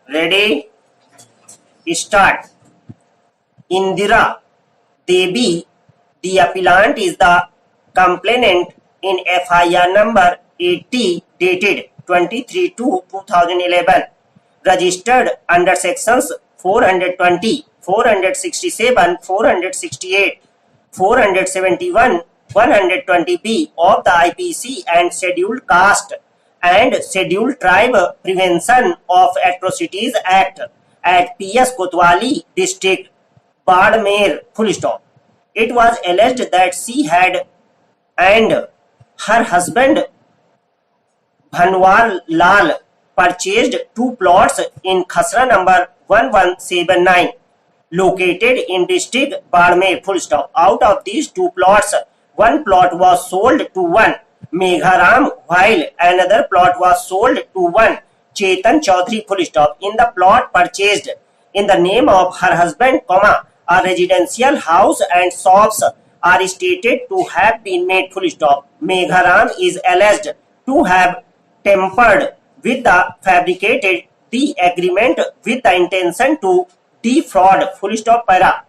Ready? Start. Indira Devi, the appellant, is the complainant in FIR number 80 dated 23/2/2011, registered under sections 420, 467, 468, 471, 120B of the IPC and Scheduled Caste and Scheduled Tribe Prevention of Atrocities Act at PS Kotwali district, Badmer, full stop. It was alleged that she had and her husband Bhanwar Lal purchased two plots in Khasra number 1179 located in district Badmer, full stop. Out of these two plots, one plot was sold to one Megharam while another plot was sold to one Chetan Chaudhary, full stop. In the plot purchased in the name of her husband, a residential house and shops are stated to have been made, full stop. Megharam is alleged to have tampered with the fabricated the agreement with the intention to defraud, full stop, para.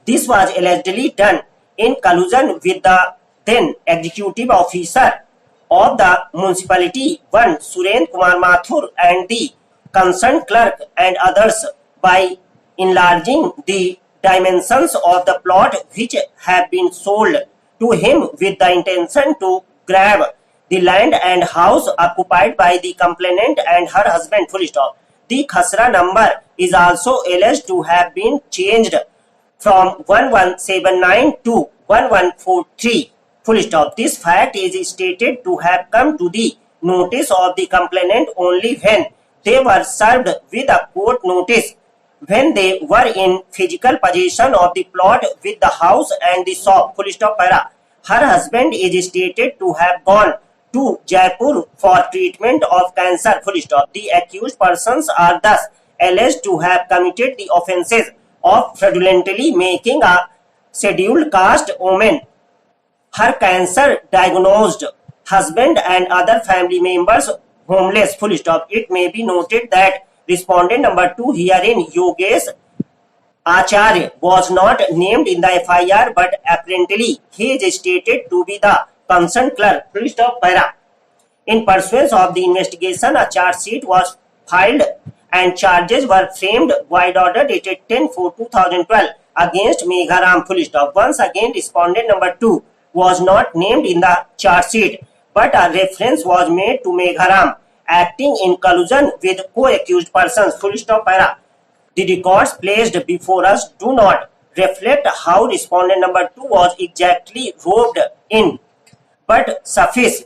This was allegedly done in collusion with the then executive officer of the municipality, one Suren Kumar Mathur, and the concerned clerk and others by enlarging the dimensions of the plot which have been sold to him with the intention to grab the land and house occupied by the complainant and her husband, full stop. The Khasra number is also alleged to have been changed from 1179 to 1143, full stop. This fact is stated to have come to the notice of the complainant only when they were served with a court notice, when they were in physical possession of the plot with the house and the shop, full stop, para. Her husband is stated to have gone to Jaipur for treatment of cancer, full stop. The accused persons are thus alleged to have committed the offences of fraudulently making a scheduled caste woman, her cancer diagnosed husband and other family members homeless, full stop. It may be noted that respondent number 2 herein, Yogesh Acharya, was not named in the FIR, but apparently he is stated to be the concerned clerk, full stop, para. In pursuance of the investigation, a charge sheet was filed and charges were framed void order dated 10/4/2012 against Megharam, full stop. Once again, respondent number 2 was not named in the charge sheet, but a reference was made to Megharam acting in collusion with co-accused persons, full stop, para. The records placed before us do not reflect how respondent number 2 was exactly roped in, but suffice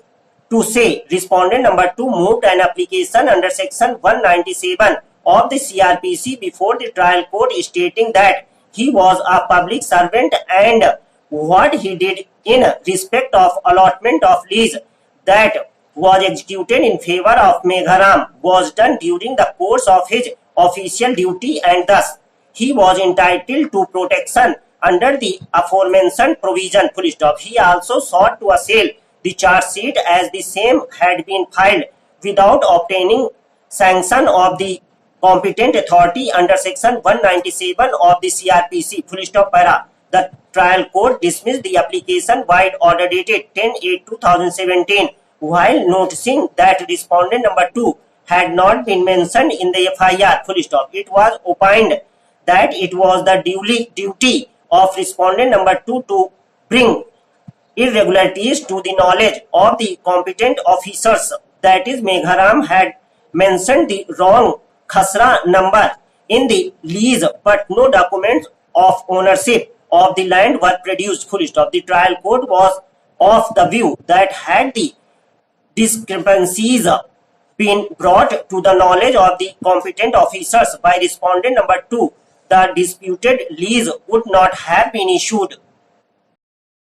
to say respondent number 2 moved an application under section 197 of the CRPC before the trial court stating that he was a public servant and what he did in respect of allotment of lease that was executed in favor of Megharam was done during the course of his official duty, and thus he was entitled to protection under the aforementioned provision, full stop. He also sought to assail the charge sheet as the same had been filed without obtaining sanction of the competent authority under section 197 of the CRPC, full stop, para. The trial court dismissed the application void order dated 10/8/2017 while noticing that respondent number 2 had not been mentioned in the FIR, full stop. It was opined that it was the duty of respondent number 2 to bring irregularities to the knowledge of the competent officers, that is Megharam had mentioned the wrong Khasra number in the lease but no documents of ownership of the land were produced, full stop. The trial court was of the view that had the discrepancies been brought to the knowledge of the competent officers by respondent number 2, the disputed lease would not have been issued.